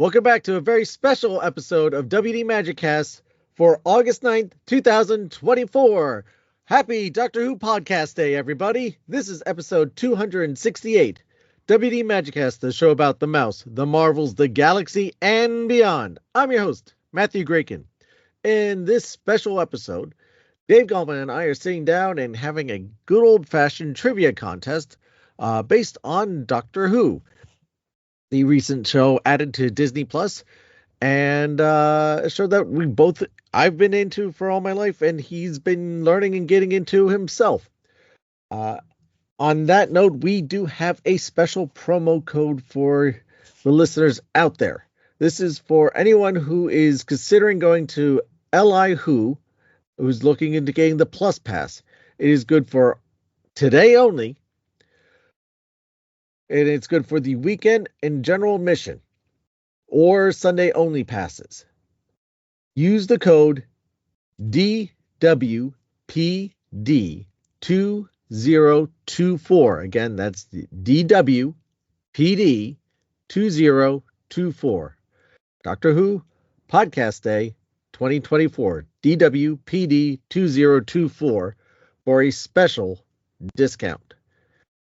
Welcome back to a very special episode of WD Magic Cast for August 9th, 2024. Happy Doctor Who Podcast Day, everybody. This is episode 268. WD Magic Cast, the show about the mouse, the Marvels, the galaxy, and beyond. I'm your host, Matthew Graken. In this special episode, Dave Goldman and I are sitting down and having a good old-fashioned trivia contest based on Doctor Who, the recent show added to Disney Plus, and a show that I've been into for all my life, and he's been learning and getting into himself. On that note, we do have a special promo code for the listeners out there. This is for anyone who is considering going to LI Who, who's looking into getting the Plus Pass. It is good for today only, and it's good for the weekend and general admission or Sunday only passes. Use the code DWPD2024. Again, that's DWPD2024. Doctor Who Podcast Day 2024. DWPD2024 for a special discount.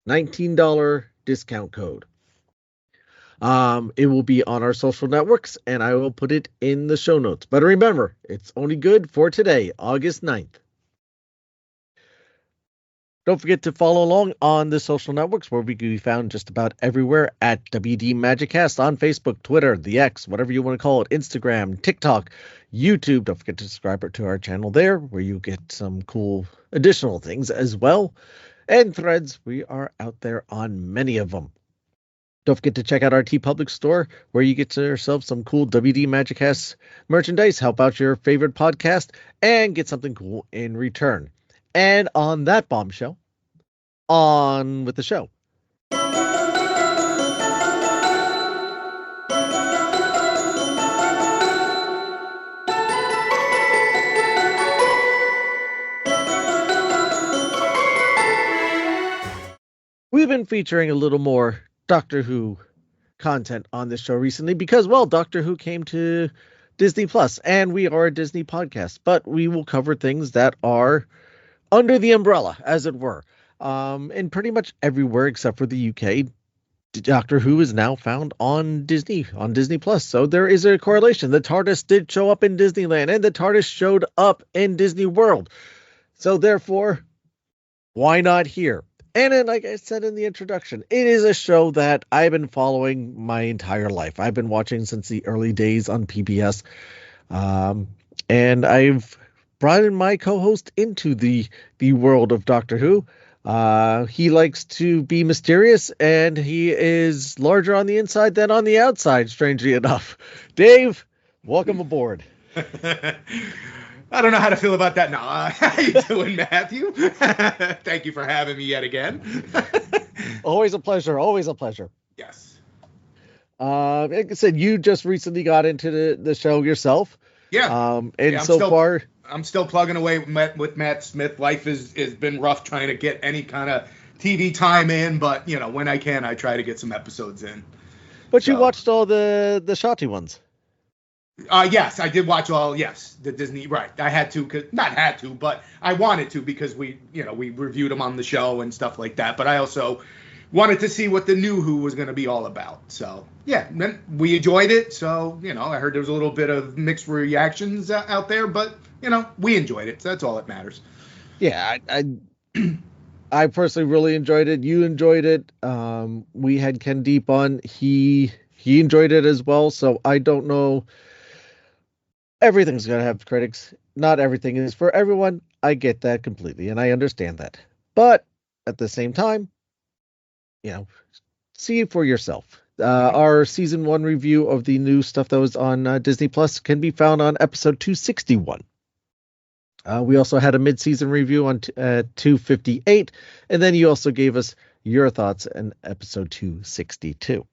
$19 discount code. It will be on our social networks, and I will put it in the show notes. But remember, it's only good for today, August 9th. Don't forget to follow along on the social networks, where we can be found just about everywhere at WD Magic Cast on Facebook, Twitter, the X, whatever you want to call it, Instagram, TikTok, YouTube. Don't forget to subscribe to our channel there, where you get some cool additional things as well. And Threads, we are out there on many of them. Don't forget to check out our TeePublic store, where you get yourself some cool WD Magic Cast merchandise, help out your favorite podcast, and get something cool in return. And on that bombshell, on with the show. We've been featuring a little more Doctor Who content on this show recently because, well, Doctor Who came to Disney Plus, and we are a Disney podcast, but we will cover things that are under the umbrella, as it were. And pretty much everywhere except for the UK, Doctor Who is now found on Disney Plus. So there is a correlation. The TARDIS did show up in Disneyland, and the TARDIS showed up in Disney World. So therefore, why not here? And then, like I said in the introduction, it is a show that I've been following my entire life. I've been watching since the early days on PBS. And I've brought in my co-host into the world of Doctor Who. He likes to be mysterious, and he is larger on the inside than on the outside, strangely enough. Dave, welcome aboard. I don't know how to feel about that now. How you doing, Matthew? Thank you for having me yet again. Always a pleasure. Always a pleasure. Yes. Like I said, you just recently got into the show yourself. Yeah. I'm still plugging away with Matt Smith. Life has been rough trying to get any kind of TV time in, but when I can, I try to get some episodes in. But you watched all the Shotty ones. Yes, I did watch all. Yes, the Disney. Right, I had to, but I wanted to because we reviewed them on the show and stuff like that. But I also wanted to see what the new Who was going to be all about. So yeah, we enjoyed it. So I heard there was a little bit of mixed reactions out there, but we enjoyed it. So that's all that matters. Yeah, I personally really enjoyed it. You enjoyed it. We had Ken Deep on. He enjoyed it as well. So I don't know. Everything's going to have critics. Not everything is for everyone. I get that completely, and I understand that. But at the same time, see it for yourself. Our season 1 review of the new stuff that was on Disney Plus can be found on episode 261. We also had a mid-season review on 258, and then you also gave us your thoughts in episode 262.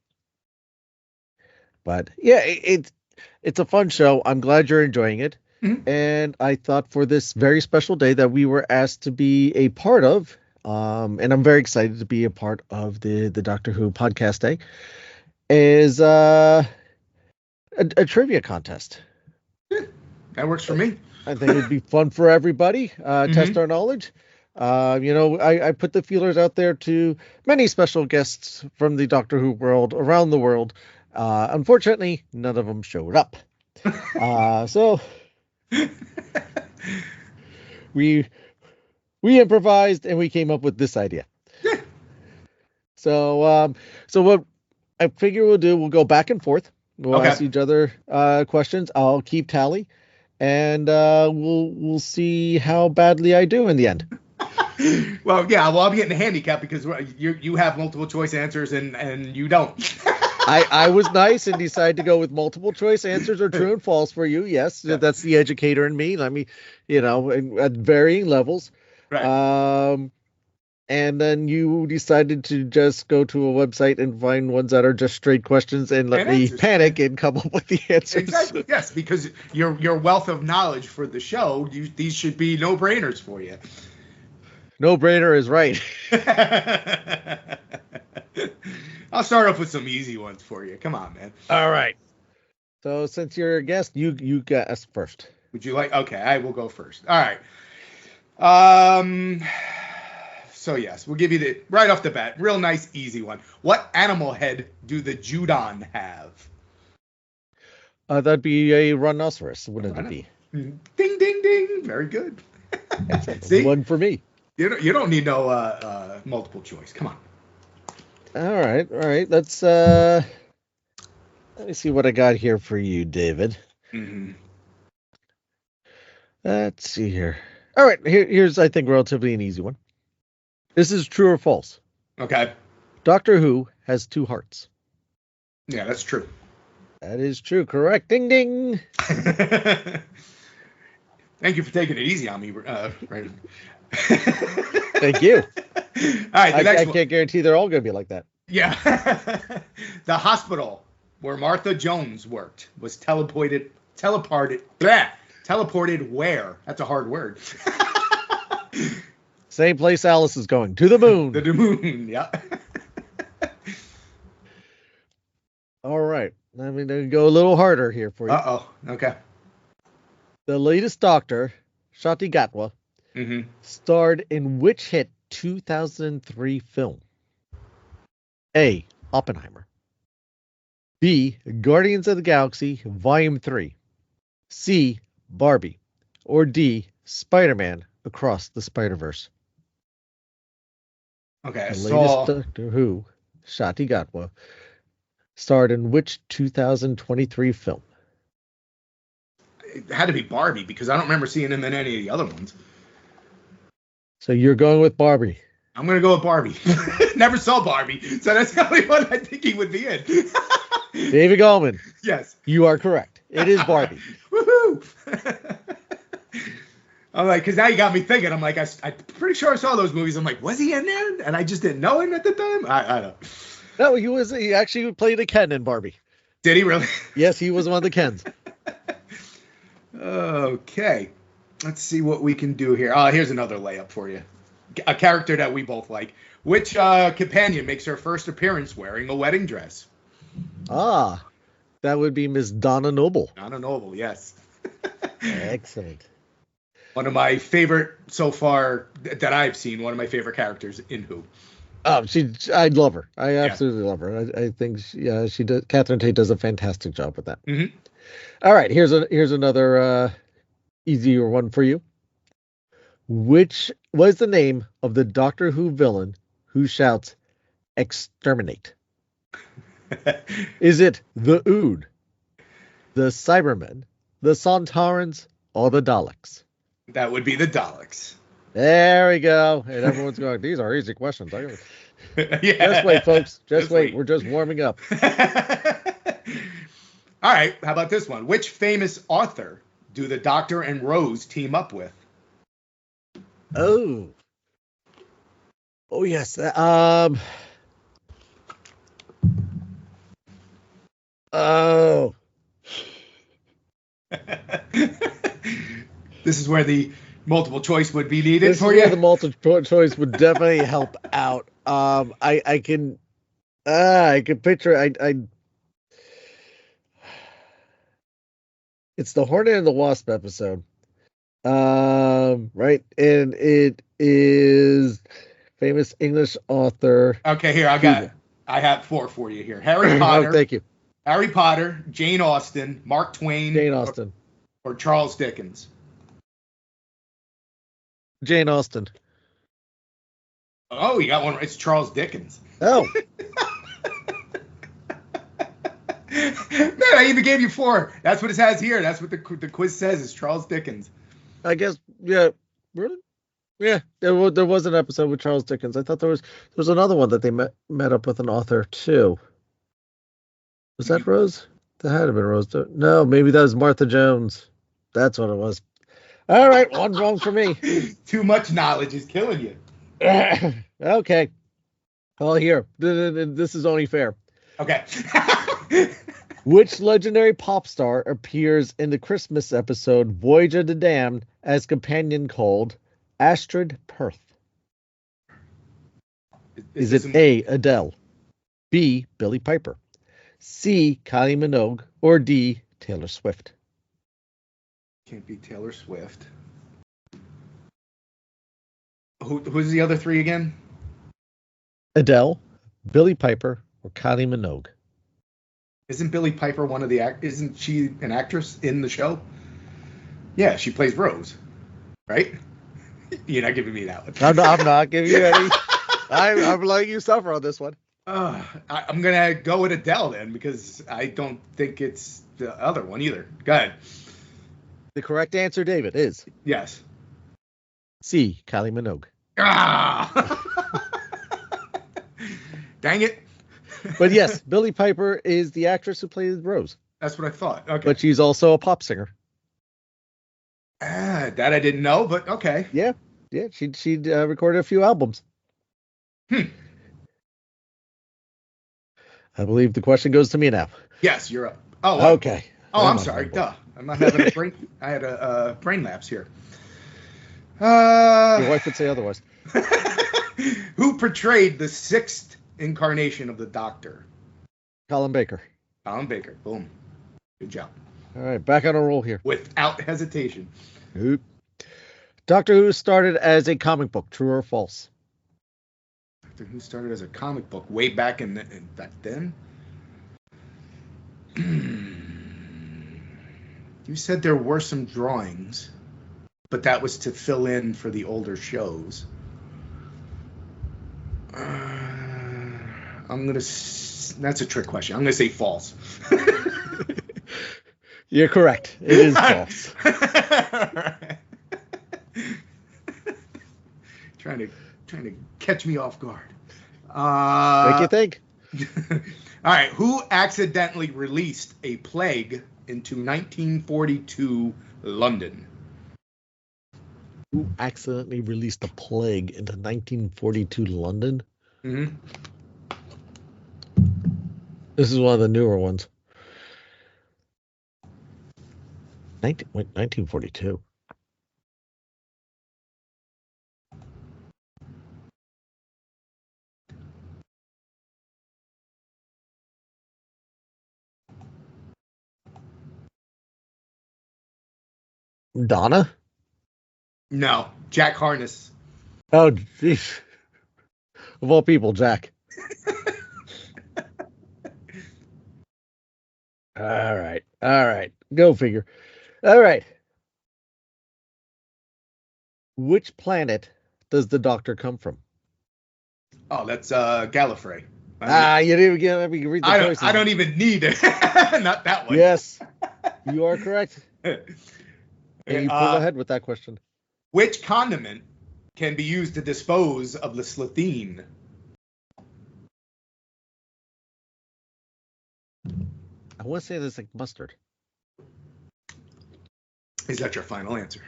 But yeah, it's a fun show. I'm glad you're enjoying it. Mm-hmm. And I thought for this very special day that we were asked to be a part of, and I'm very excited to be a part of the Doctor Who podcast day, is a trivia contest. That works for me. I think it'd be fun for everybody. Mm-hmm. Test our knowledge. I put the feelers out there to many special guests from the Doctor Who world around the world. Unfortunately, none of them showed up. So we improvised and we came up with this idea. So what I figure we'll go back and forth. We'll ask each other questions. I'll keep tally, and we'll see how badly I do in the end. Well, I'm getting a handicap because you have multiple choice answers and you don't. I was nice and decided to go with multiple choice answers or true and false for you. Yes, that's the educator in me. Let me, at varying levels. Right. And then you decided to just go to a website and find ones that are just straight questions and let me panic and come up with the answers. Exactly. Yes, because your wealth of knowledge for the show, these should be no-brainers for you. No-brainer is right. I'll start off with some easy ones for you. Come on, man. All right. So since you're a guest, you guess first. Would you like? Okay, I will go first. All right. So yes, we'll give you right off the bat, real nice, easy one. What animal head do the Judon have? That'd be a rhinoceros, wouldn't it be? Ding, ding, ding. Very good. See? One for me. You don't need no multiple choice. Come on. All right. Let's let me see what I got here for you, David. Mm-hmm. Let's see here. All right, here's I think relatively an easy one. This is true or false. Okay. Doctor Who has 2 hearts. Yeah, that's true. That is true. Correct. Ding, ding. Thank you for taking it easy on me, right? Thank you. All right, I can't guarantee they're all going to be like that. Yeah. The hospital where Martha Jones worked was teleported where? That's a hard word. Same place Alice is going, to the moon. To the moon, yeah. All right. Let me go a little harder here for you. Uh-oh. Okay. The latest Doctor, Shati Gatwa, starred in which hit 2003 film? A. Oppenheimer. B. Guardians of the Galaxy Volume 3. C. Barbie. Or D. Spider-Man Across the Spider-Verse. Okay, the latest Doctor Who, Shati Gatwa, starred in which 2023 film? It had to be Barbie because I don't remember seeing him in any of the other ones. So you're going with Barbie. I'm going to go with Barbie. Never saw Barbie, so that's the only one I think he would be in. David Gallman. Yes. You are correct. It is Barbie. Woohoo! I'm like, because now you got me thinking. I'm like, I'm pretty sure I saw those movies. I'm like, was he in there? And I just didn't know him at the time. I don't. No, he actually played a Ken in Barbie. Did he really? Yes, he was one of the Kens. Okay. Let's see what we can do here. Here's another layup for you. A character that we both like. Which companion makes her first appearance wearing a wedding dress? That would be Miss Donna Noble. Donna Noble, yes. Excellent. One of my favorite so far that I've seen. One of my favorite characters in Who. I love her. I absolutely love her. I think she does. Catherine Tate does a fantastic job with that. Mm-hmm. All right, here's another easier one for you. Which was the name of the Doctor Who villain who shouts, "Exterminate"? Is it the Ood, the Cybermen, the Sontarans, or the Daleks? That would be the Daleks. There we go. And everyone's going, these are easy questions. Yeah. Just wait, folks. Just wait. We're just warming up. All right. How about this one? Which famous author do the Doctor and Rose team up with? Oh yes. This is where the multiple choice would be needed for you. Yeah, the multiple choice would definitely help out. I can picture. It's the Hornet and the Wasp episode. Right, and it is famous English author. Okay, here I have 4 for you here. Harry Oh, Potter. thank you. Harry Potter, Jane Austen, Mark Twain, Jane Austen. or Charles Dickens. Jane Austen. Oh, you got one. It's Charles Dickens. Oh, Man, I even gave you 4. That's what it says here. That's what the quiz says is Charles Dickens. I guess, yeah. Really? Yeah, there was an episode with Charles Dickens. I thought there was another one that they met up with an author too. Was that Rose? That had to have been Rose. No, maybe that was Martha Jones. That's what it was. All right, one wrong for me. Too much knowledge is killing you. Okay. Well, here, this is only fair. Okay. Which legendary pop star appears in the Christmas episode Voyage of the Damned as companion called Astrid Perth? Is it A, Adele, B, Billie Piper, C, Kylie Minogue, or D, Taylor Swift? Can't be Taylor Swift. Who's the other 3 again? Adele, Billie Piper, or Kylie Minogue? Isn't Billie Piper one of the isn't she an actress in the show? Yeah, she plays Rose, right? You're not giving me that one. I'm not giving you any. I'm letting you suffer on this one. I'm gonna go with Adele then because I don't think it's the other one either. Go ahead. The correct answer, David, is Yes. C, Kylie Minogue. Ah! Dang it. But yes, Billie Piper is the actress who plays Rose. That's what I thought. Okay. But she's also a pop singer. That I didn't know, but okay. Yeah. She recorded a few albums. I believe the question goes to me now. Yes, you're up. Oh, okay. Oh, I'm sorry. Duh. I'm not having a brain. I had a brain lapse here. Your wife would say otherwise. Who portrayed the 6th incarnation of the Doctor? Colin Baker. Colin Baker. Boom. Good job. All right, back on a roll here. Without hesitation. Oop. Doctor Who started as a comic book, true or false? Doctor Who started as a comic book way back back then? You said there were some drawings, but that was to fill in for the older shows. That's a trick question. I'm going to say false. You're correct. It is false. Trying to catch me off guard. Make you think. All right. Who accidentally released a plague into 1942 London? Who accidentally released a plague into 1942 London? Mm-hmm. This is one of the newer ones. 1942. Donna? No, Jack Harkness. Oh, jeez. Of all people, Jack. All right. Go figure. All right. Which planet does the Doctor come from? Oh, that's Gallifrey. You didn't even let me read the choices. I don't even need it. Not that one. Yes, you are correct. And you pulled ahead with that question. Which condiment can be used to dispose of the slathine? I want to say this like mustard. Is that your final answer?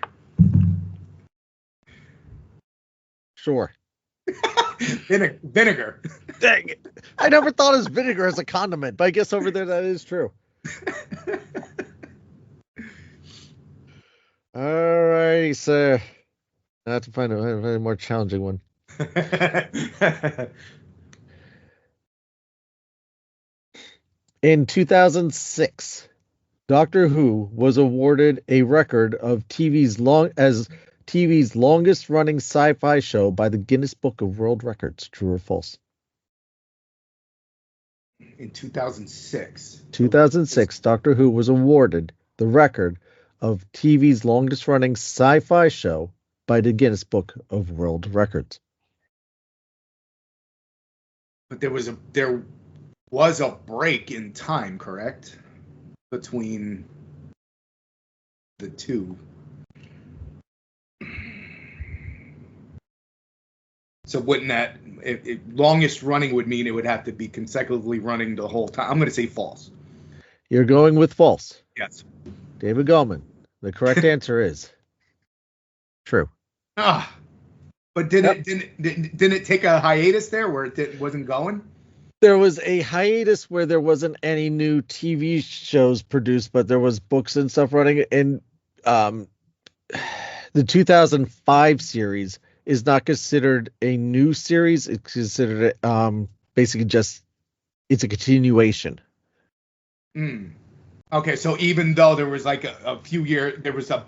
Sure. Vinegar. Dang it. I never thought of vinegar as a condiment, but I guess over there that is true. All righty, sir. I have to find a more challenging one. In 2006, Doctor Who was awarded a record of TV's longest running sci-fi show by the Guinness Book of World Records. True or false? In 2006. 2006, Doctor Who was awarded the record of TV's longest running sci-fi show by the Guinness Book of World Records. But there was a break in time, correct? Between the two. So wouldn't that longest running would mean it would have to be consecutively running the whole time? I'm going to say false. You're going with false. Yes. David Gallman. The correct answer is true. But didn't it take a hiatus there where it wasn't going? There was a hiatus where there wasn't any new TV shows produced, but there was books and stuff running. And the 2005 series is not considered a new series. It's considered basically just it's a continuation. Okay, so even though there was like a few years, there was a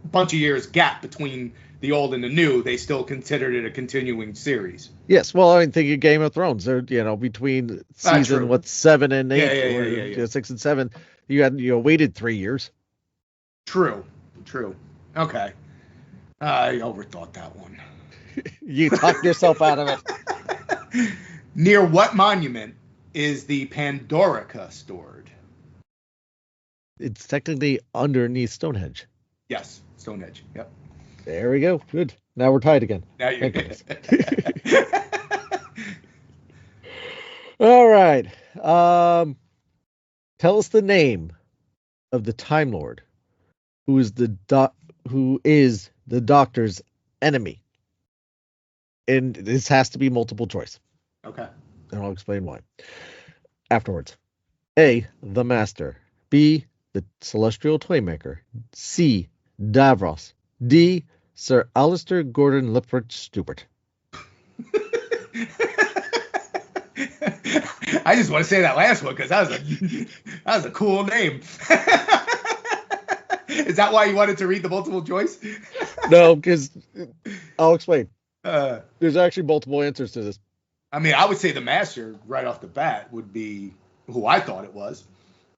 bunch of years gap between the old and the new, they still considered it a continuing series. Yes, well, I think of Game of Thrones. They're between season 7 and 8, or 6 and 7, you waited 3 years. True. Okay, I overthought that one. You talked yourself out of it. Near what monument is the Pandorica stored? It's technically underneath Stonehenge. Yes, Stonehenge. Yep. There we go. Good. Now we're tied again. Now you're good. All right. Tell us the name of the Time Lord, who is the Doctor's enemy. And this has to be multiple choice. Okay. And I'll explain why afterwards. A, the Master. B, the Celestial Toymaker. C, Davros. D, Sir Alistair Gordon Lipford Stewart. I just want to say that last one because that was a cool name. Is that why you wanted to read the multiple choice? No, because I'll explain. There's actually multiple answers to this. I mean, I would say the Master right off the bat would be who I thought it was.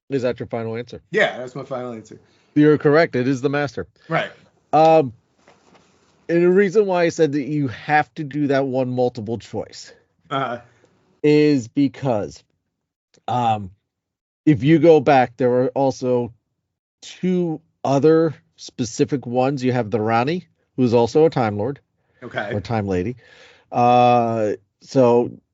Is that your final answer? Yeah, that's my final answer. You're correct. It is the Master. Right. And the reason why I said that you have to do that one multiple choice is because if you go back, there are also 2 other specific ones. You have the Rani, who's also a Time Lord. Okay. Or Time Lady. So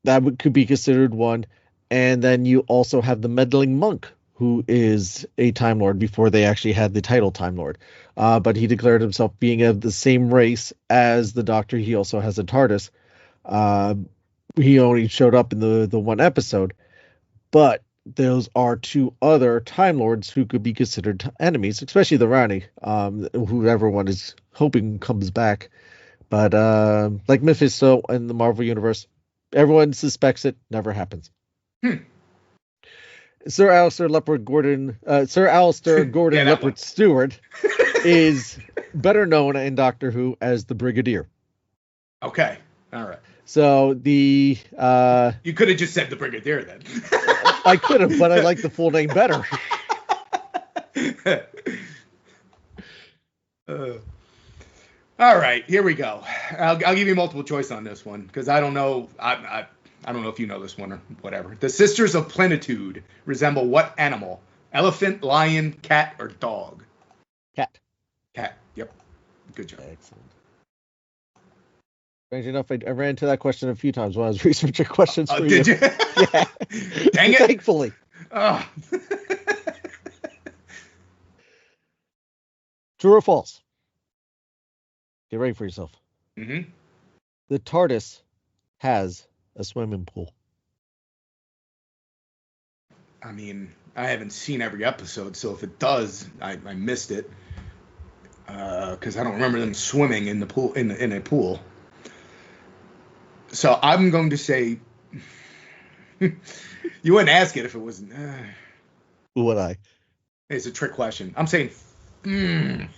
that could be considered one. And then you also have the Meddling Monk, who is a Time Lord before they actually had the title Time Lord. But he declared himself being of the same race as the Doctor. He also has a TARDIS. He only showed up in the one episode. But those are 2 other Time Lords who could be considered enemies, especially the Rani, who everyone is hoping comes back. But like Mephisto in the Marvel Universe, everyone suspects it, never happens. Sir Alistair Gordon Lipford Stewart is better known in Doctor Who as the Brigadier. Okay. All right. So the you could have just said the Brigadier then. I could have, but I like the full name better. All right, here we go. I'll give you multiple choice on this one because I don't know. I don't know if you know this one or whatever. The Sisters of Plenitude resemble what animal? Elephant, lion, cat, or dog? Cat. Cat. Yep. Good job. Excellent. Strange enough, I ran into that question a few times when I was researching questions for you. Did you? Yeah. Dang it. Thankfully. Oh. True or false? Get ready for yourself. Mm-hmm. The TARDIS has a swimming pool. I mean, I haven't seen every episode, so if it does, I missed it because I don't remember them swimming in the pool in a pool. So I'm going to say you wouldn't ask it if it wasn't. Who would I? It's a trick question. I'm saying, you know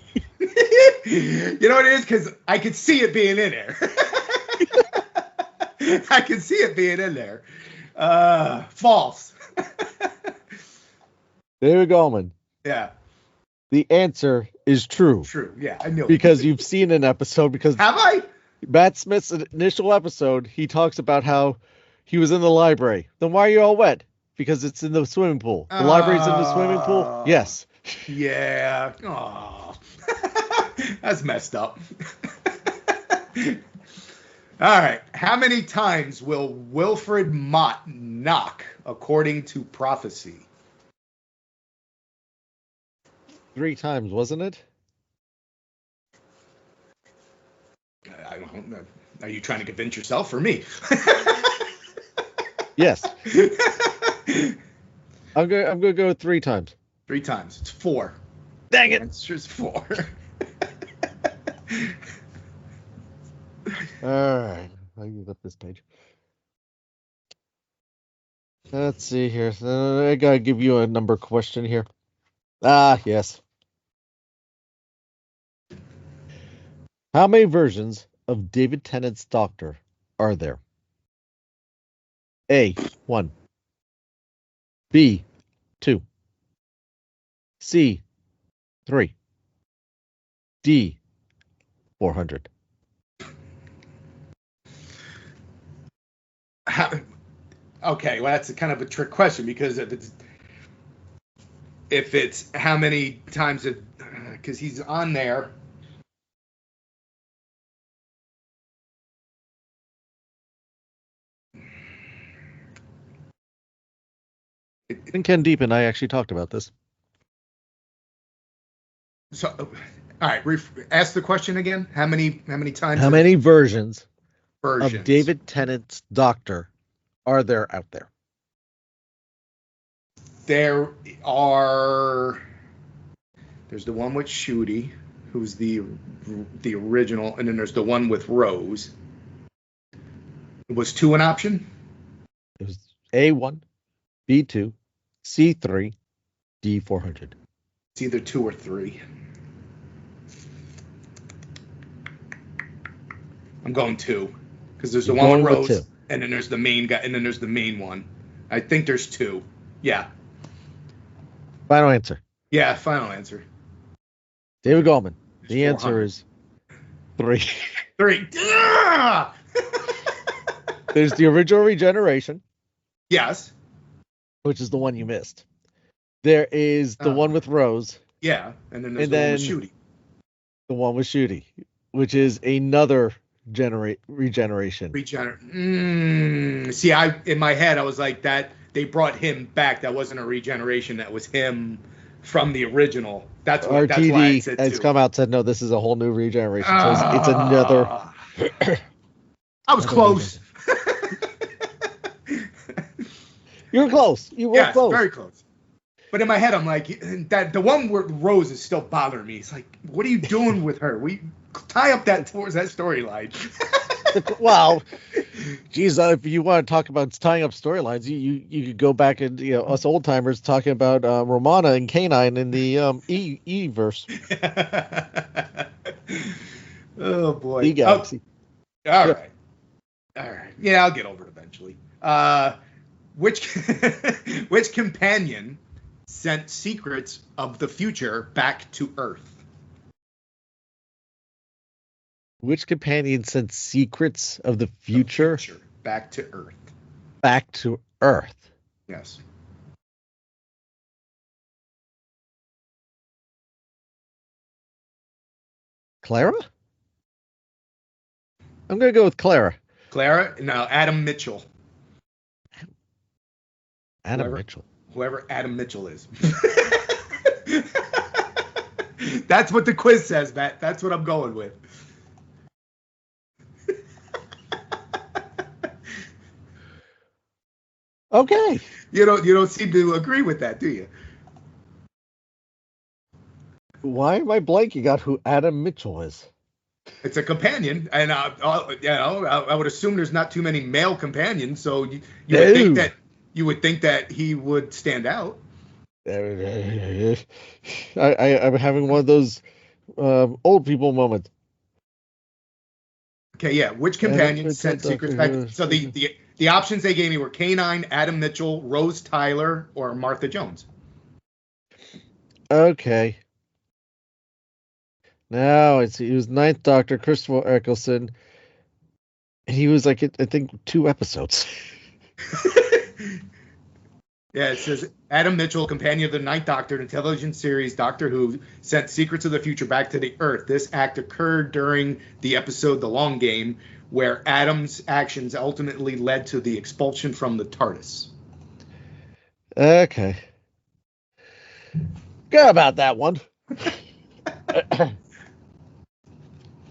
what it is? Because I could see it being in there. I can see it being in there. False. David Gallman. Yeah. The answer is true. True. Yeah, I knew it. Because you've seen an episode. Because have I? Matt Smith's initial episode, he talks about how he was in the library. Then why are you all wet? Because it's in the swimming pool. The library's in the swimming pool? Yes. Yeah. Oh. That's messed up. All right. How many times will Wilfred Mott knock according to prophecy? 3 times, wasn't it? I don't know. Are you trying to convince yourself or me? Yes. I'm gonna go 3 times. 3 times. It's 4. Dang it. The answer's 4. All right. I'll use up this page. Let's see here. I gotta give you a number question here. Yes. How many versions of David Tennant's Doctor are there? A, 1. B, 2. C, 3. D, 400. Okay, well, that's kind of a trick question because if it's how many times because he's on there. And Ken Deep and I actually talked about this. So, all right, ask the question again. How many times? How many versions of David Tennant's Doctor are there out there? There's the one with Shooty, who's the original, and then there's the one with Rose. Was 2 an option? It was A1, B2, C3, D400. It's either 2 or 3. I'm going 2 because there's the one with Rose, and then there's the main guy, and then there's the main one. I think there's 2. Yeah. Final answer. Yeah, final answer. David Gallman. The answer is 3. 3. There's the original Regeneration. Yes. Which is the one you missed. There is the one with Rose. Yeah, and then there's the one with Shooty. The one with Shooty, which is another regeneration. See, in my head, I was like that. They brought him back. That wasn't a regeneration. That was him from the original. That's what. That's why I said has come out and said no. This is a whole new regeneration. So it's another. I was close. You were close. You were close. Very close. But in my head, I'm like, that the one where Rose is still bothering me. It's like, what are you doing with her? We tie up that storyline. Well, geez, if you want to talk about tying up storylines, you could go back and us old timers talking about Romana and Canine in the E verse. Oh boy. E-Galaxy. All right. Yeah, I'll get over it eventually. Which companion sent secrets of the future back to Earth? Which companion sent secrets of the future back to Earth? Back to Earth. Yes. Clara? I'm going to go with Clara. Clara? No, Adam Mitchell. Mitchell. Whoever Adam Mitchell is. That's what the quiz says, Matt. That's what I'm going with. Okay. You don't seem to agree with that, do you? Why am I blanking out who Adam Mitchell is? It's a companion, and I would assume there's not too many male companions, so you would think that he would stand out. I'm having one of those old people moments. Okay, yeah. Which companion sent secrets back? So the options they gave me were K9, Adam Mitchell, Rose Tyler, or Martha Jones. Okay. Now he was Ninth Doctor Christopher Eccleston. He was like, I think, 2 episodes. Yeah, it says Adam Mitchell, companion of the Ninth Doctor in the television series Doctor Who, sent secrets of the future back to the Earth. This act occurred during the episode The Long Game, where Adam's actions ultimately led to the expulsion from the TARDIS. Okay. Good about that one.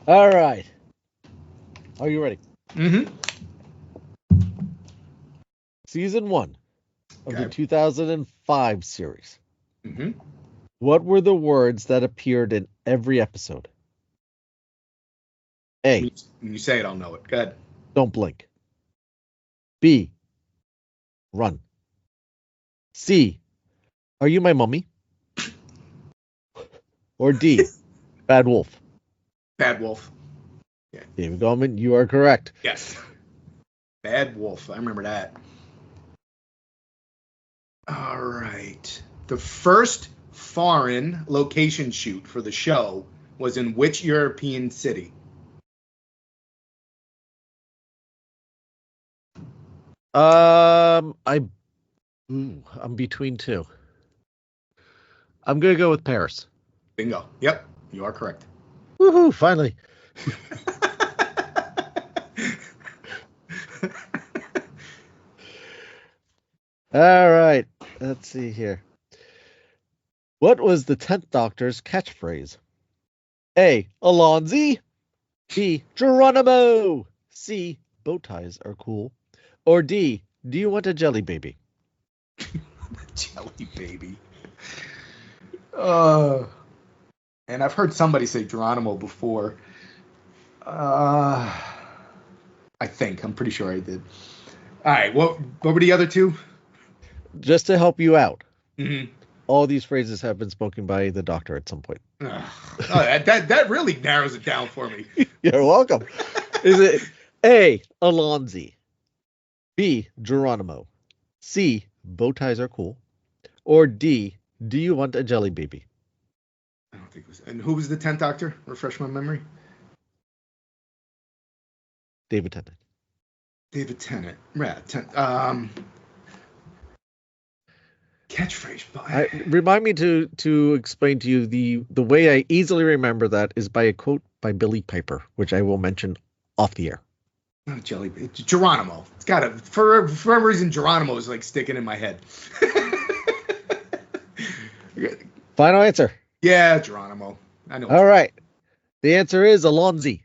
All right. Are you ready? Mm-hmm. Season 1 of the 2005 series. Mm-hmm. What were the words that appeared in every episode? A. When you say it, I'll know it. Go ahead. Don't blink. B. Run. C. Are you my mummy? Or D. Bad Wolf. Bad Wolf. Yeah. David Goldman, you are correct. Yes. Bad Wolf. I remember that. All right. The first foreign location shoot for the show was in which European city? I'm between 2. I'm gonna go with Paris. Bingo. Yep, you are correct. Woohoo! Finally. All right. Let's see here. What was the 10th Doctor's catchphrase? A. Alonzi. B. Geronimo. C. Bow ties are cool. Or D. Do you want a jelly baby? Jelly baby. And I've heard somebody say Geronimo before. I think. I'm pretty sure I did. All right. What were the other two? Just to help you out. Mm-hmm. All these phrases have been spoken by the Doctor at some point. That really narrows it down for me. You're welcome. Is it A. Alonzi, B. Geronimo, C. Bow ties are cool, or D. Do you want a jelly baby? I don't think it was. And who was the 10th Doctor? Refresh my memory. David Tennant. David Tennant. Yeah. Catchphrase. Remind me to explain to you the way I easily remember that is by a quote by Billy Piper, which I will mention off the air. Oh, Geronimo. It's got to, for some reason, Geronimo is like sticking in my head. Final answer. Yeah, Geronimo. I know. All right. The answer is Alonzi.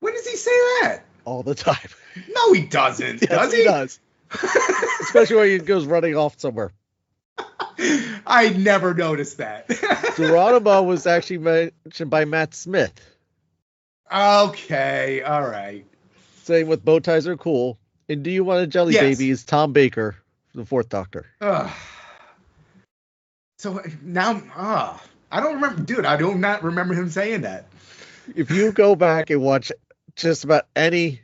When does he say that? All the time. No, he doesn't. Yes, does he? He does. Especially when he goes running off somewhere. I never noticed that. Geronimo was actually mentioned by Matt Smith. Okay, all right. Saying with bow ties are cool. And do you want a jelly baby is Tom Baker, the 4th Doctor. So now, I don't remember, dude. I do not remember him saying that. If you go back and watch just about any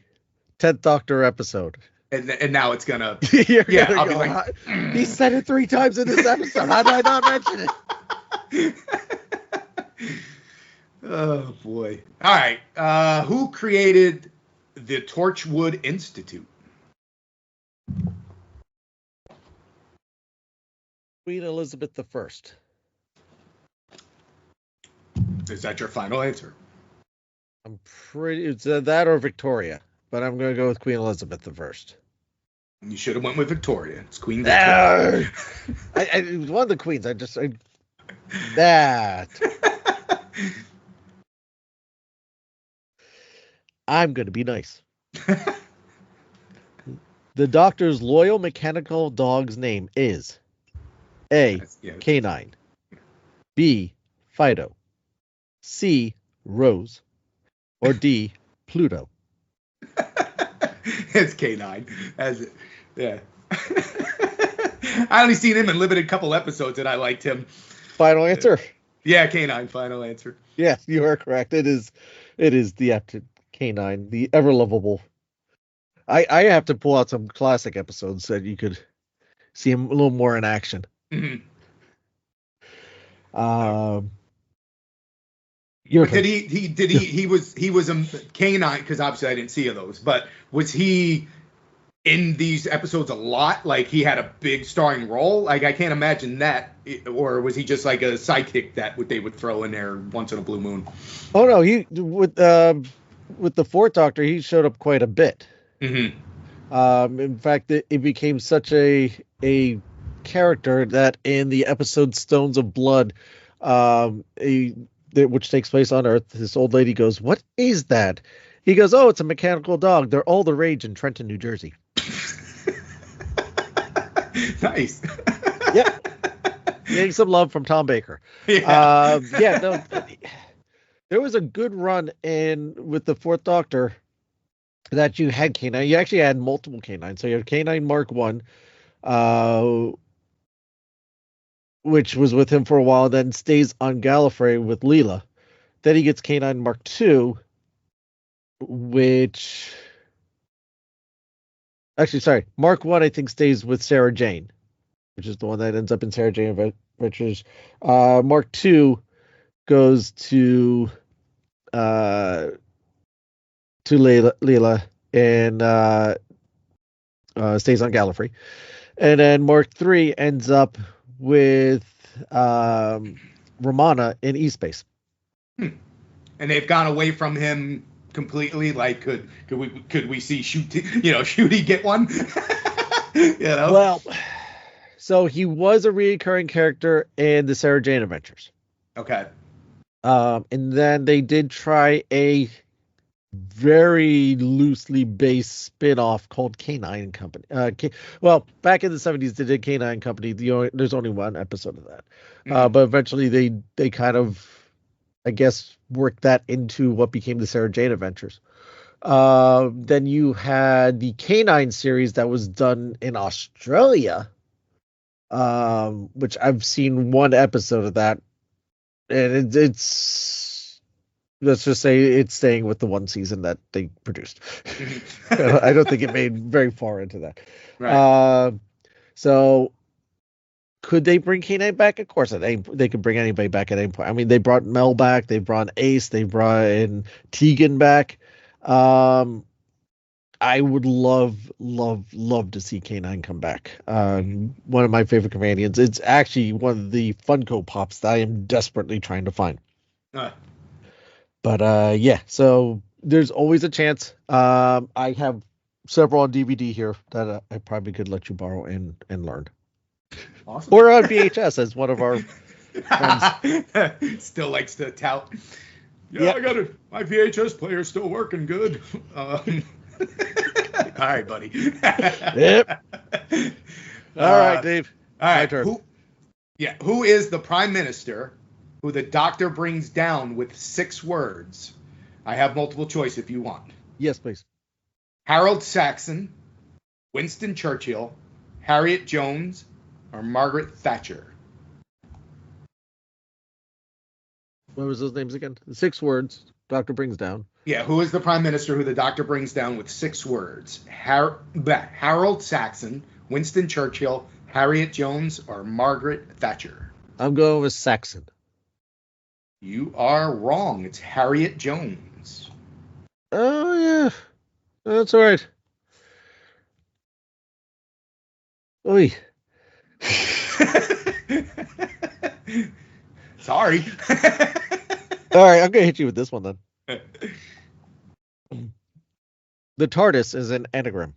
10th Doctor episode. And now it's gonna. I'll be like, he said it 3 times in this episode. How did I not mention it? Oh boy! All right, who created the Torchwood Institute? Queen Elizabeth I. Is that your final answer? I'm pretty. It's that or Victoria, but I'm going to go with Queen Elizabeth I. You should have went with Victoria. It's Queen Victoria. I was one of the queens. That. I'm going to be nice. The Doctor's loyal mechanical dog's name is A. K9, B. Fido, C. Rose, or D. Pluto. It's K9. As it, yeah. I only seen him in limited couple episodes, and I liked him. Final answer. Yeah, K9. Final answer. Yes, you are correct. It is the acted K9, the ever lovable. I have to pull out some classic episodes that you could see him a little more in action. Mm-hmm. Did he was a K9, because obviously I didn't see those, but was he in these episodes a lot? Like, he had a big starring role? Like, I can't imagine that. Or was he just like a sidekick that they would throw in there once in a blue moon? Oh no, he with the Fourth Doctor, he showed up quite a bit. Mm-hmm. In fact, it became such a character that in the episode Stones of Blood, which takes place on Earth, this old lady goes, "What is that?" He goes, "Oh, it's a mechanical dog. They're all the rage in Trenton, New Jersey." Nice. Yeah. Getting some love from Tom Baker. Yeah. No, there was a good run with the Fourth Doctor that you had K9. You actually had multiple K9. So you had K9 Mark 1, which was with him for a while, then stays on Gallifrey with Leela. Then he gets K9 Mark 2, which... Actually, sorry. Mark 1, I think, stays with Sarah Jane, which is the one that ends up in Sarah Jane Adventures. Mark 2 goes to Leela and stays on Gallifrey. And then Mark 3 ends up with Romana in East-Space. And they've gone away from him completely. Like, could we see Shooty get one? Well, so he was a recurring character in the Sarah Jane Adventures. Okay. And then they did try a very loosely based spin-off called K9 Company. Back in the 70s they did K9 Company. There's only one episode of that. Mm-hmm. But eventually they kind of, I guess, worked that into what became the Sarah Jane Adventures. Then you had the K9 series that was done in Australia, which I've seen one episode of that, and it's let's just say it's staying with the one season that they produced. I don't think it made very far into that. Right. So could they bring K9 back? Of course, they could bring anybody back at any point. I mean, they brought Mel back, they brought Ace, they brought in Tegan back. I would love to see K9 come back. One of my favorite companions. It's actually one of the Funko Pops that I am desperately trying to find. But yeah, so there's always a chance. I have several on DVD here that I probably could let you borrow and learn. Awesome. Or on VHS, as one of our friends still likes to tout. Yeah, I got it. My VHS player's still working good. All right, buddy. Yep. All right, Dave. All right. Who is the Prime Minister who the Doctor brings down with 6 words? I have multiple choice if you want. Yes, please. Harold Saxon, Winston Churchill, Harriet Jones, or Margaret Thatcher? What was those names again? The 6 words Doctor brings down. Yeah, who is the Prime Minister who the Doctor brings down with 6 words? Harold Saxon, Winston Churchill, Harriet Jones, or Margaret Thatcher? I'm going with Saxon. You are wrong. It's Harriet Jones. Oh, yeah. That's all right. Oy. Sorry. All right, I'm going to hit you with this one then. The TARDIS is an anagram.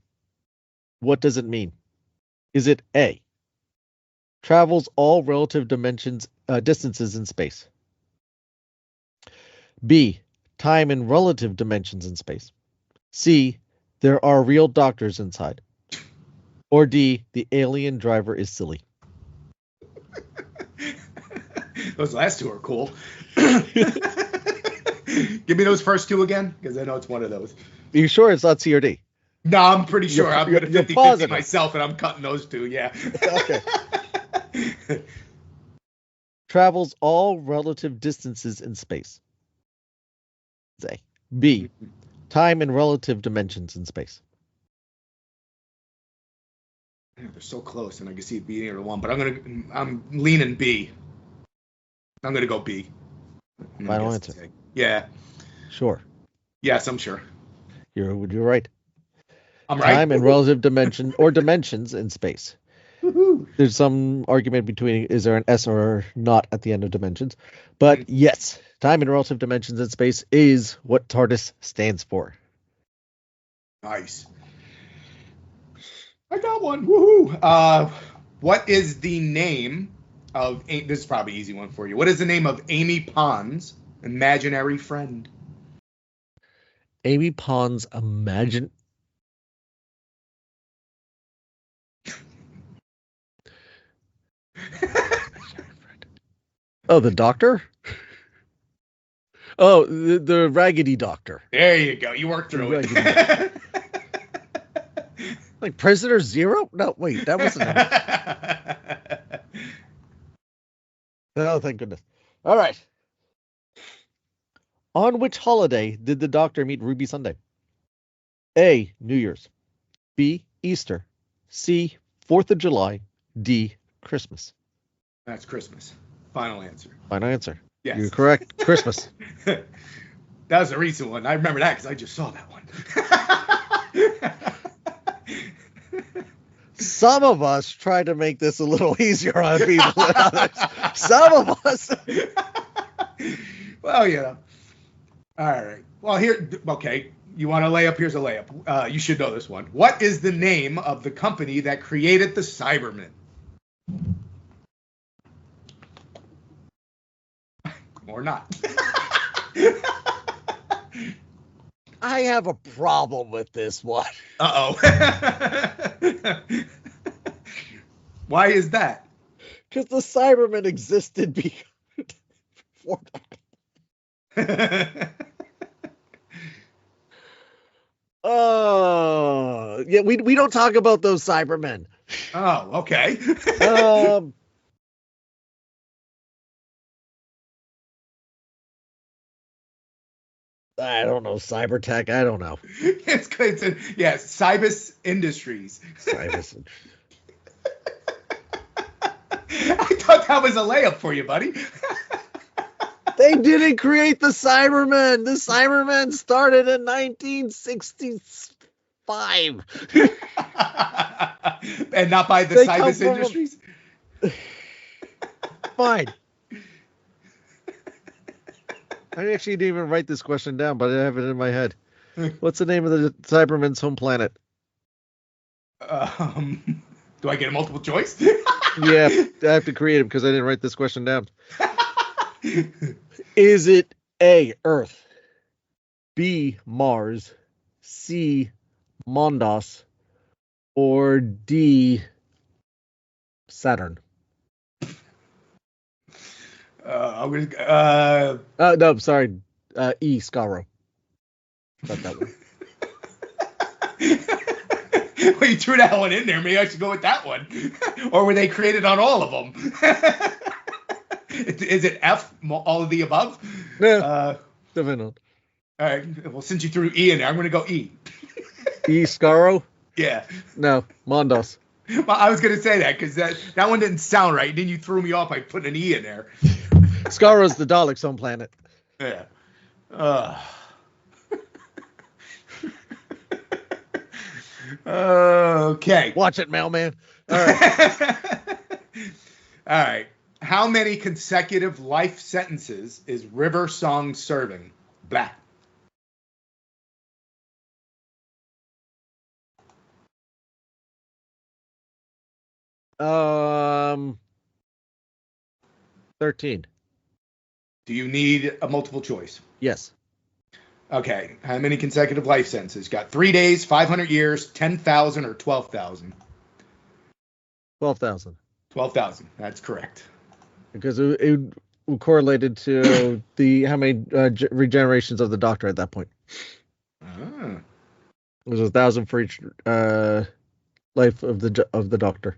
What does it mean? Is it A, travels all relative distances in space? B, time and relative dimensions in space? C, there are real doctors inside? Or D, the alien driver is silly? Those last 2 are cool. Give me those first 2 again, because I know it's one of those. Are you sure it's not C or D? No, I'm pretty sure. I'm going to you're 50-50 positive. myself, and I'm cutting those two. Yeah. Okay. Travels all relative distances in space. A. B. Time and relative dimensions in space. Man, they're so close, and I can see it being either one. But I'm leaning B. I'm gonna go B. Final answer. Yeah. Sure. Yes, I'm sure. You're right. I'm right. Time and relative dimension or dimensions in space. Woo-hoo. There's some argument between is there an S or not at the end of dimensions, but yes, time and relative dimensions in space is what TARDIS stands for. Nice. I got one. Woohoo! What is the name of? This is probably an easy one for you. What is the name of Amy Pond's imaginary friend? Amy Pond's imagine. Oh, the doctor? Oh, the Raggedy Doctor. There you go. You worked through it. Like Prisoner Zero? No, wait, that wasn't it. Oh, thank goodness. All right. On which holiday did the Doctor meet Ruby Sunday? A. New Year's. B. Easter. C. 4th of July. D. Christmas. That's Christmas. Final answer. Final answer. Yes. You're correct. Christmas. That was a recent one. I remember that because I just saw that one. Some of us try to make this a little easier on people than others. Some of us. Well, you know. All right. Well, okay. You want a layup? Here's a layup. You should know this one. What is the name of the company that created the Cybermen? Or not. I have a problem with this one. Uh-oh. Why is that? Because the Cybermen existed before. Oh, yeah, we don't talk about those Cybermen. Oh, okay. I don't know, Cybertech. I don't know. It's good. Yes, Cybus Industries. Cybus. I thought that was a layup for you, buddy. They didn't create the Cybermen. The Cybermen started in 1965. And not by the Cybus Industries? Fine. I actually didn't even write this question down, but I have it in my head. What's the name of the Cybermen's home planet? Do I get a multiple choice? Yeah, I have to create it because I didn't write this question down. Is it A, Earth, B, Mars, C, Mondos, or D, Saturn? I'm gonna. No, sorry. E, Skaro. Not that one. Well, you threw that one in there. Maybe I should go with that one. Or were they created on all of them? Is it F, all of the above? Yeah, definitely not. All right. Well, since you threw E in there, I'm going to go E. E, Skaro? Yeah. No, Mondos. Well, I was going to say that because that one didn't sound right. Then you threw me off by putting an E in there. Skaro's the Daleks' home planet. Yeah. Okay. Watch it, mailman. All right. All right. How many consecutive life sentences is River Song serving? Blah. Um, 13. Do you need a multiple choice? Yes. Okay. How many consecutive life sentences? Got 3 days, 500 years, 10,000, or 12,000? 12,000. 12,000. That's correct. Because it correlated to how many regenerations of the Doctor at that point. Ah. There's 1,000 for each life of the Doctor,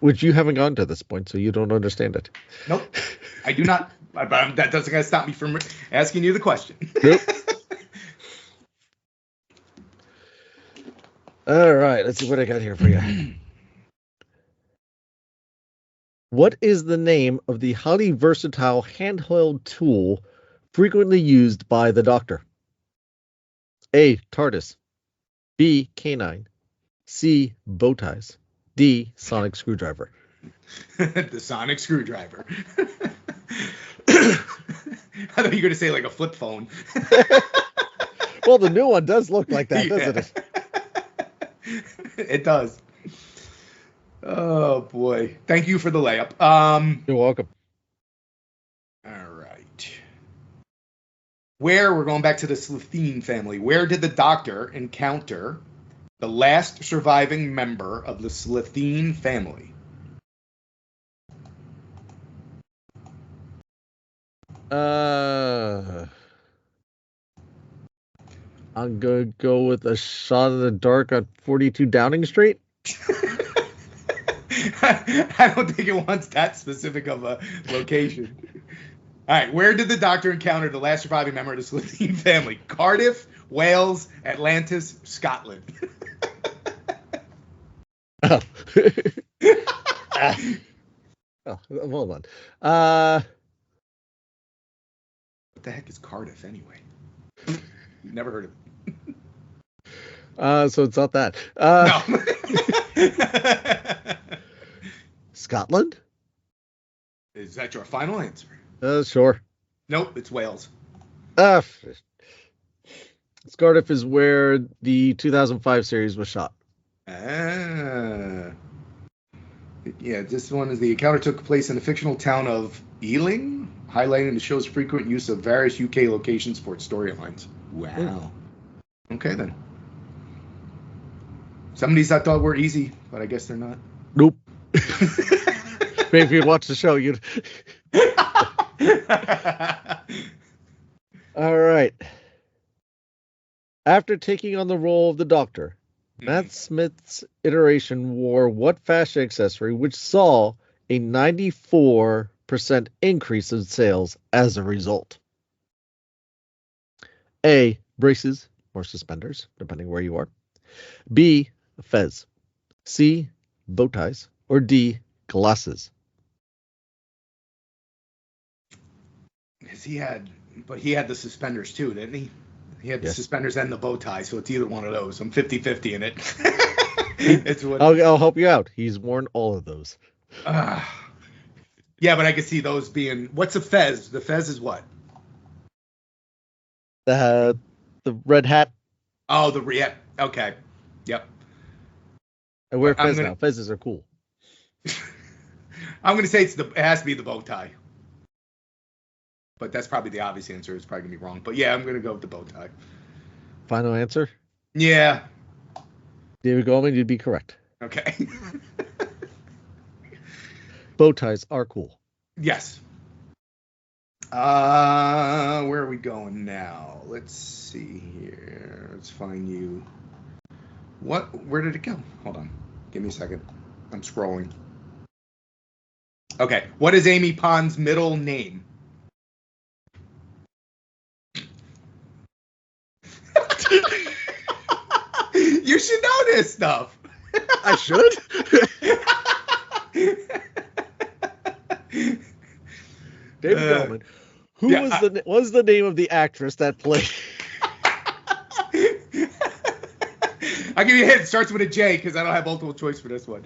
which you haven't gone to this point, so you don't understand it. Nope, I do not. That doesn't stop me from asking you the question. Nope. All right, let's see what I got here for you. What is the name of the highly versatile handheld tool frequently used by the Doctor? A. TARDIS. B. Canine. C. Bow ties. D. Sonic screwdriver. The sonic screwdriver. I thought you were going to say like a flip phone. Well, the new one does look like that, doesn't it? It does. Oh boy! Thank you for the layup. You're welcome. All right. We're going back to the Slitheen family. Where did the Doctor encounter the last surviving member of the Slitheen family? I'm going to go with a shot in the dark on 42 Downing Street. I don't think it wants that specific of a location. All right, where did the Doctor encounter the last surviving member of the Slitheen family? Cardiff, Wales, Atlantis, Scotland. Oh. Hold on. What the heck is Cardiff anyway? Never heard of it. So it's not that. No. Scotland? Is that your final answer? Sure. Nope, it's Wales. Cardiff is where the 2005 series was shot. Yeah, this one is the encounter took place in the fictional town of Ealing, highlighting the show's frequent use of various UK locations for its storylines. Wow. Okay, then. Some of these I thought were easy, but I guess they're not. Nope. Maybe if you'd watch the show, you'd... All right. After taking on the role of the Doctor, Matt Smith's iteration wore what fashion accessory which saw a 94% increase in sales as a result? A. Braces or suspenders, depending where you are. B. Fez. C. Bow ties. Or D. Glasses. He had the suspenders too, didn't he? He had the suspenders and the bow tie, so it's either one of those. I'm 50-50 in it. It's what... I'll help you out. He's worn all of those. Yeah, but I could see those being... What's a fez? The fez is what? The red hat. Oh, the red. Okay. Yep. I wear fez now. Fezzes are cool. I'm going to say it has to be the bow tie. But that's probably the obvious answer. It's probably going to be wrong. But yeah, I'm going to go with the bow tie. Final answer? Yeah. David Goldman, you'd be correct. Okay. Bow ties are cool. Yes. Where are we going now? Let's see here. Let's find you. Where did it go? Hold on. Give me a second. I'm scrolling. Okay. What is Amy Pond's middle name? You should know this stuff. I should? David Gellman. What was the name of the actress that played? I'll give you a hint. It starts with a J because I don't have multiple choice for this one.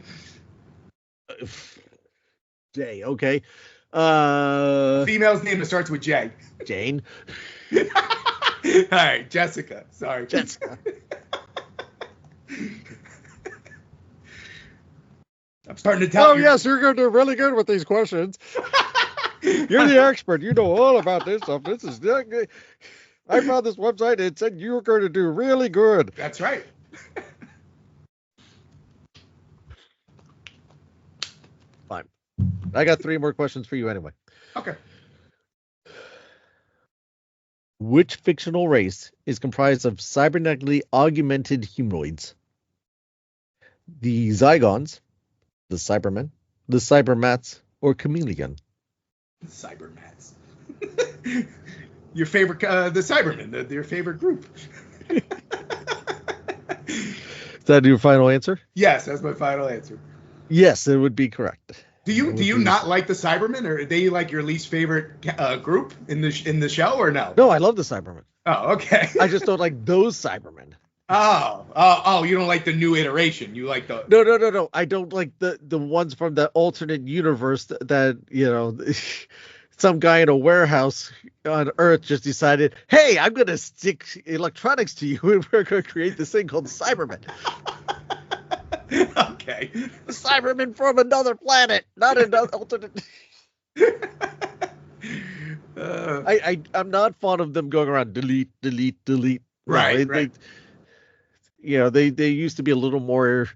J, okay. Female's name that starts with J. Jane. All right, Jessica. Sorry. Jessica. I'm starting to tell you. Yes, you're going to do really good with these questions. You're the expert. You know all about this stuff. I found this website. It said you were going to do really good. That's right. Fine. I got 3 more questions for you anyway. Okay. Which fictional race is comprised of cybernetically augmented humanoids? The Zygons, the Cybermen, the Cybermats, or Chameleon? Cybermats. Your favorite, the Cybermen, your favorite group. Is that your final answer? Yes, that's my final answer. Yes, it would be correct. Do you not like the Cybermen, or are they like your least favorite group in the show, or no? No, I love the Cybermen. Oh, okay. I just don't like those Cybermen. Oh, you don't like the new iteration. You like the No. I don't like the ones from the alternate universe that you know, some guy in a warehouse on Earth just decided, hey, I'm gonna stick electronics to you, and we're gonna create this thing called Cybermen. Okay. The Cybermen from another planet, not another alternate. I'm not fond of them going around delete. Right, No, right. They used to be a little more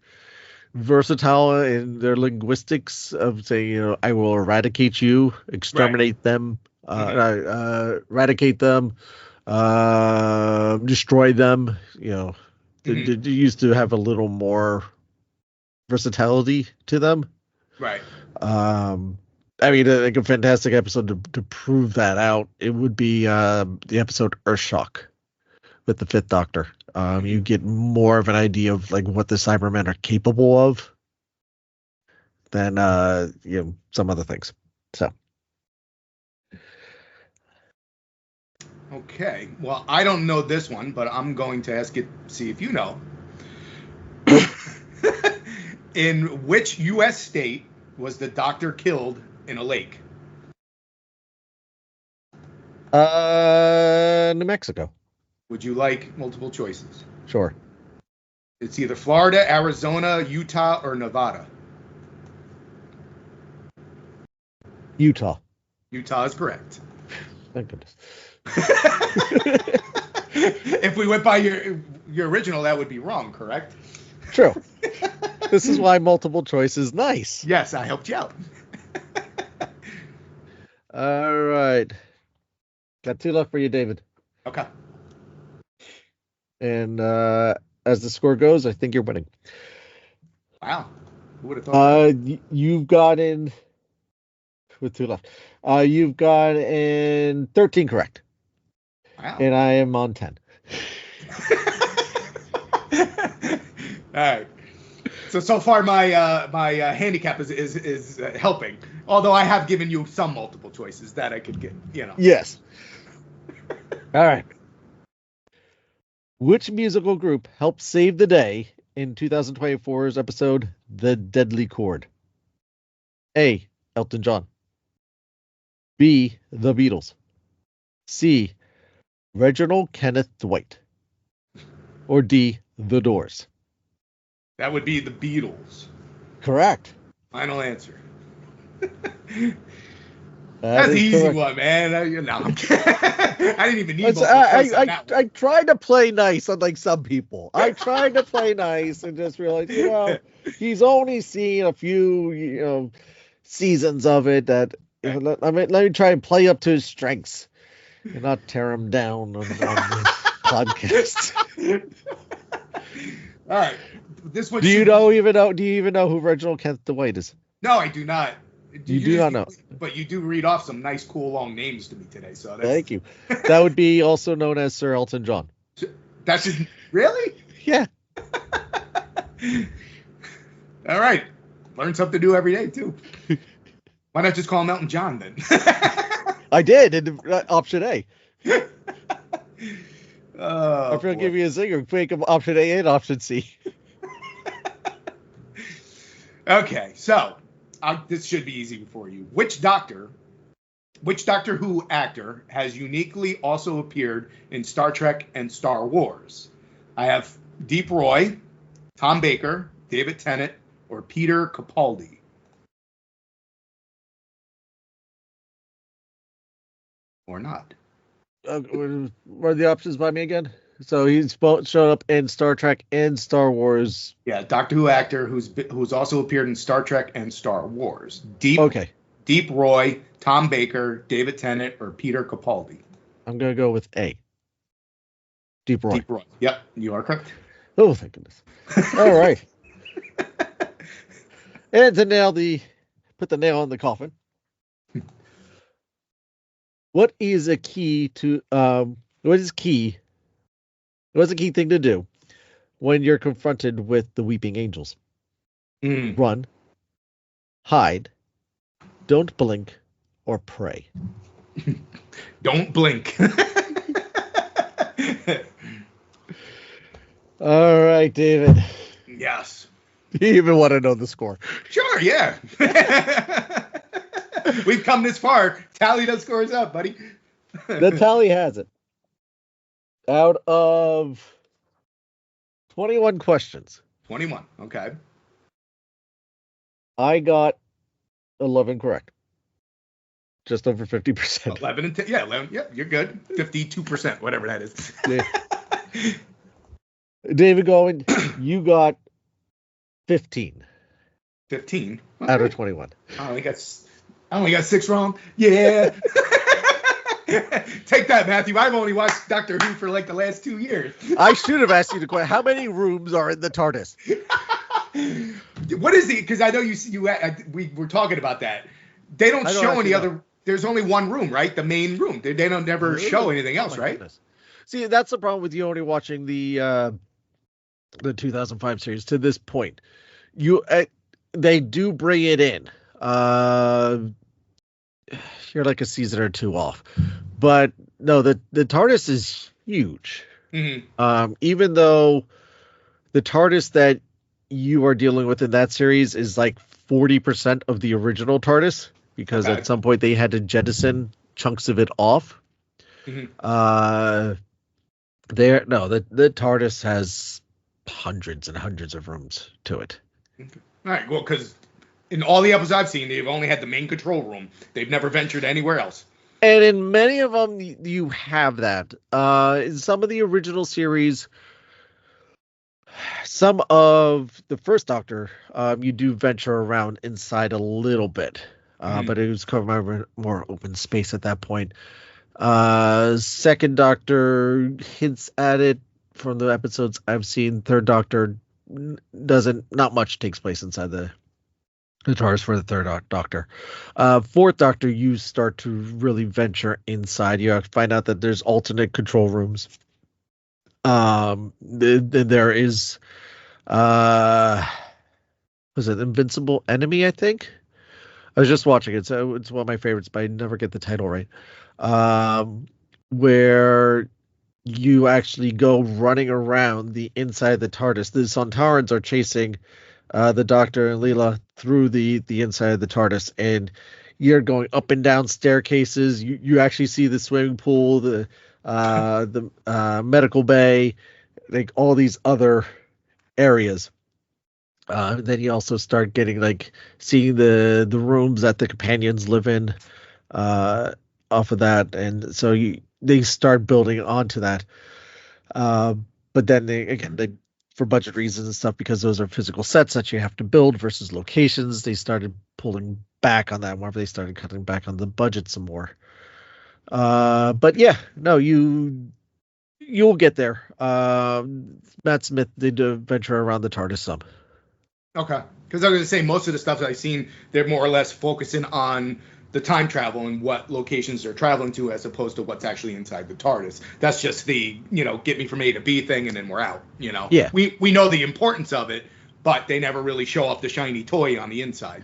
versatile in their linguistics of saying, I will eradicate you, exterminate them, eradicate them, destroy them. They used to have a little more versatility to them. Right. Like a fantastic episode to prove that out. It would be the episode Earthshock with the Fifth Doctor. You get more of an idea of like what the Cybermen are capable of than some other things. So. Okay. Well, I don't know this one, but I'm going to see if you know. In which U.S. state was the Doctor killed in a lake? New Mexico. Would you like multiple choices? Sure. It's either Florida, Arizona, Utah, or Nevada. Utah. Utah is correct. Thank goodness. If we went by your original, that would be wrong, correct? True. This is why multiple choice is nice. Yes, I helped you out. All right. Got 2 left for you, David. Okay. And as the score goes, I think you're winning. Wow. Who would have thought? You've got in with 2 left. You've got in 13 correct. Wow. And I am on 10. All right. So far my my handicap is helping. Although I have given you some multiple choices that I could get, Yes. All right. Which musical group helped save the day in 2024's episode The Deadly Chord? A. Elton John. B. The Beatles. C. Reginald Kenneth Dwight. Or D. The Doors. That would be the Beatles. Correct. Final answer. That That's the easy correct. one, man. I didn't even need multiple choice on that one. I tried to play nice, unlike some people. I tried to play nice and just realized, he's only seen a few, seasons of it. That let me try and play up to his strengths and not tear him down on the podcast. All right. This one. Do you even know who Reginald Kenneth Dwight is? No, I do not. You do not know. But you do read off some nice, cool, long names to me today. So Thank you. That would be also known as Sir Elton John. That's really? Yeah. All right. Learn something new every day, too. Why not just call him Elton John, then? I did in option A. Oh, I'm going to give you a zinger. Make them option A and option C. Okay, so this should be easy for you. Which Doctor Who actor has uniquely also appeared in Star Trek and Star Wars? I have Deep Roy, Tom Baker, David Tennant, or Peter Capaldi. Or not. What are the options by me again? So he's showed up in Star Trek and Star Wars. Yeah, Doctor Who actor who's also appeared in Star Trek and Star Wars. Deep Roy, Tom Baker, David Tennant, or Peter Capaldi. I'm going to go with A. Deep Roy. Deep Roy. Yep, you are correct. Oh, thank goodness. All right. And to put the nail in the coffin. What is a key to what's a key thing to do when you're confronted with the weeping angels? Run, hide, don't blink, or pray. Don't blink. All right, David. Yes. Do you even want to know the score? Sure, yeah. We've come this far. Tally those scores up, buddy. The tally has it. Out of 21 questions. 21, okay. I got 11 correct. Just over 50%. 11 and 10. Yeah, 11. Yeah, you're good. 52%, whatever that is. Yeah. David Gowen, you got 15. 15? Okay. Out of 21. I only got 6 wrong. Yeah. Take that, Matthew. I've only watched Doctor Who for like the last 2 years. I should have asked you the question. How many rooms are in the TARDIS? What is it? Because I know we were talking about that. They don't show any other. There's only one room, right? The main room. They don't never show anything else, right? Goodness. See, that's the problem with you only watching the 2005 series to this point. They do bring it in. You're like a season or 2 off, but no, the TARDIS is huge. Mm-hmm. Even though the TARDIS that you are dealing with in that series is like 40% of the original TARDIS, because at some point they had to jettison chunks of it off. Mm-hmm. The TARDIS has hundreds and hundreds of rooms to it. Okay. All right. Well, because in all the episodes I've seen, they've only had the main control room. They've never ventured anywhere else. And in many of them, you have that. In some of the original series, some of the first Doctor, you do venture around inside a little bit. But it was covering more open space at that point. Second Doctor hints at it from the episodes I've seen. Third Doctor not much takes place inside the TARDIS for the third Doctor. Fourth Doctor, you start to really venture inside. You find out that there's alternate control rooms. There is, was it Invincible Enemy, I think? I was just watching it, so it's one of my favorites, but I never get the title right. Where you actually go running around the inside of the TARDIS. The Sontarans are chasing the Doctor and Leela through the inside of the TARDIS, and you're going up and down staircases. You actually see the swimming pool, the medical bay, like all these other areas. Then you also start getting seeing the rooms that the companions live in off of that, and so they start building onto that. But then they for budget reasons and stuff, because those are physical sets that you have to build versus locations, they started pulling back on that more. They started cutting back on the budget some more. But yeah, no, you'll get there. Matt Smith did venture around the TARDIS some. Okay, because I was going to say most of the stuff that I've seen, they're more or less focusing on the time travel and what locations they're traveling to, as opposed to what's actually inside the TARDIS. That's just the get me from A to B thing, and then we're out. Yeah. We know the importance of it, but they never really show off the shiny toy on the inside.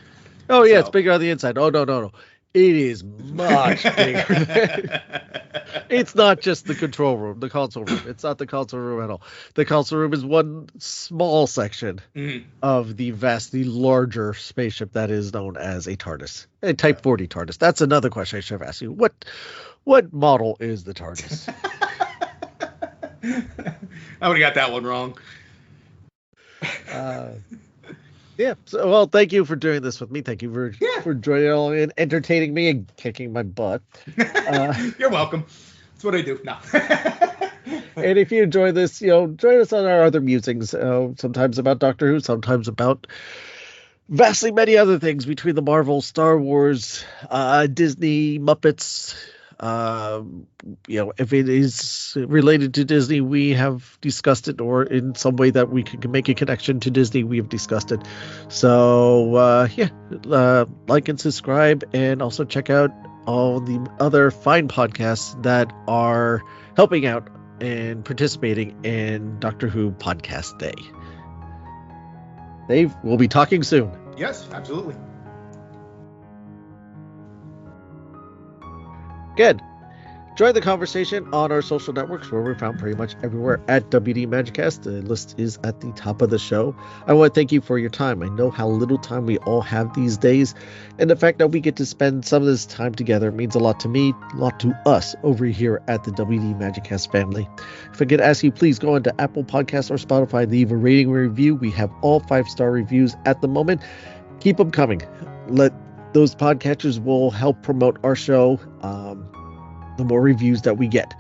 Oh yeah, it's bigger on the inside. Oh no. It is much bigger. It's not just the control room, the console room. It's not the console room at all. The console room is one small section of the vastly larger spaceship that is known as a TARDIS, a Type 40 TARDIS. That's another question I should have asked you. What model is the TARDIS? I would have got that one wrong. Yeah. So, well, thank you for doing this with me. Thank you for joining along and entertaining me and kicking my butt. You're welcome. That's what I do. No. And if you enjoy this, join us on our other musings. Sometimes about Doctor Who, sometimes about vastly many other things between the Marvel, Star Wars, Disney, Muppets, If it is related to Disney, we have discussed it, or in some way that we can make a connection to Disney, we have discussed it. So, like and subscribe, and also check out all the other fine podcasts that are helping out and participating in Doctor Who Podcast Day. Dave, we'll be talking soon. Yes, absolutely. Good. Join the conversation on our social networks, where we're found pretty much everywhere at WD Magicast. The list is at the top of the show. I want to thank you for your time. I know how little time we all have these days, and the fact that we get to spend some of this time together means a lot to me, a lot to us over here at the WD Magicast family. If I could ask you, please go into Apple Podcasts or Spotify, leave a rating and review. We have all 5-star reviews at the moment. Keep them coming. Those podcatchers will help promote our show. The more reviews that we get.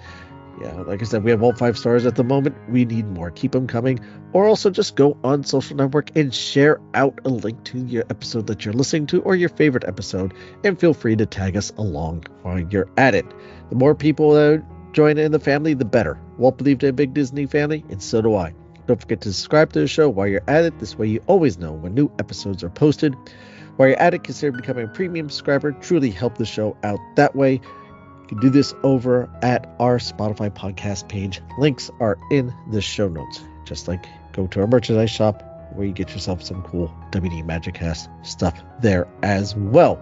Yeah, like I said, we have all 5 stars at the moment. We need more. Keep them coming. Or also just go on social network and share out a link to your episode that you're listening to, or your favorite episode, and feel free to tag us along while you're at it. The more people that join in the family, the better. Walt believed in a big Disney family, and so do I. Don't forget to subscribe to the show while you're at it. This way you always know when new episodes are posted. While you're at it, consider becoming a premium subscriber. Truly help the show out that way. You can do this over at our Spotify podcast page. Links are in the show notes. Just like go to our merchandise shop, where you get yourself some cool WD Magicast stuff there as well.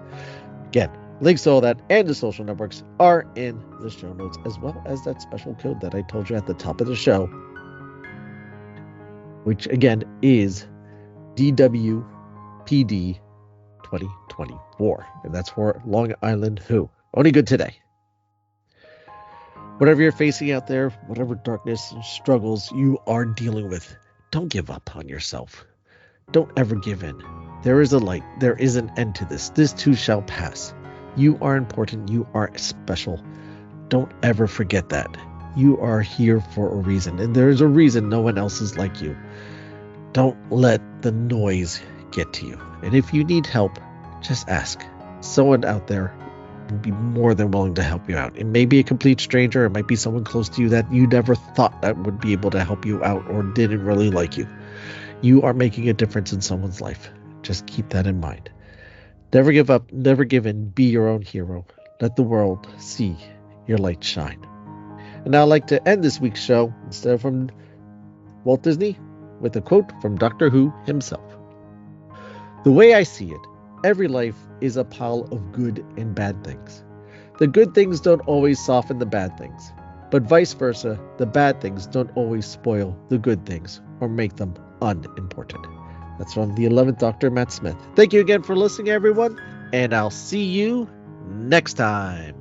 Again, links to all that and the social networks are in the show notes, as well as that special code that I told you at the top of the show, which again is DWPD 2024, and that's for Long Island Who. Only good today. Whatever you're facing out there, whatever darkness and struggles you are dealing with, don't give up on yourself. Don't ever give in. There is a light. There is an end to this. This too shall pass. You are important. You are special. Don't ever forget that. You are here for a reason, and there is a reason no one else is like you. Don't let the noise get to you. And if you need help, just ask. Someone out there will be more than willing to help you out. It may be a complete stranger. It might be someone close to you that you never thought that would be able to help you out or didn't really like you. You are making a difference in someone's life. Just keep that in mind. Never give up. Never give in. Be your own hero. Let the world see your light shine. And now I'd like to end this week's show, instead of from Walt Disney, with a quote from Doctor Who himself. The way I see it, every life is a pile of good and bad things. The good things don't always soften the bad things, but vice versa, the bad things don't always spoil the good things or make them unimportant. That's from the 11th Doctor, Matt Smith. Thank you again for listening, everyone, and I'll see you next time.